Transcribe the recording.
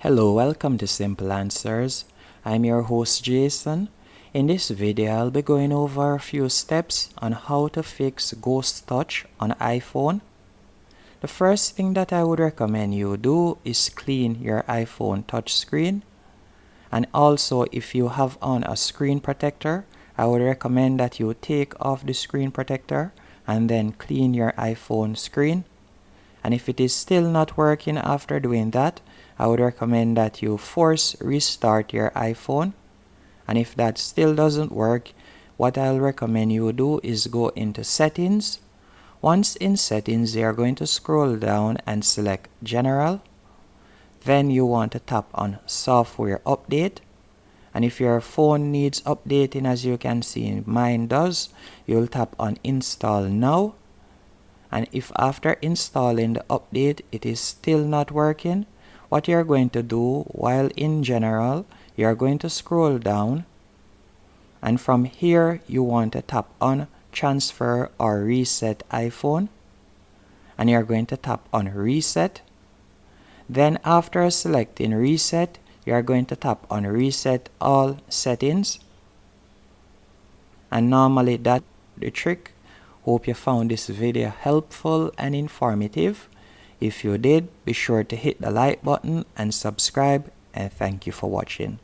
Hello, welcome to Simple Answers. I'm your host Jason. In this video, I'll be going over a few steps on how to fix Ghost Touch on iPhone. The first thing that I would recommend you do is clean your iPhone touchscreen. And also, if you have on a screen protector, I would recommend that you take off the screen protector and then clean your iPhone screen. And if it is still not working after doing that, I would recommend that you force restart your iPhone. And if that still doesn't work, what I'll recommend you do is go into settings. Once in settings, you are going to scroll down and select general. Then you want to tap on software update. And if your phone needs updating, as you can see mine does, you'll tap on install now. And if after installing the update it is still not working, what you're going to do while in general, you're going to scroll down, and from here you want to tap on transfer or reset iPhone, and you're going to tap on reset. Then after selecting reset, you're going to tap on reset all settings, and normally that's the trick. Hope you found this video helpful and informative. If you did, be sure to hit the like button and subscribe, and thank you for watching.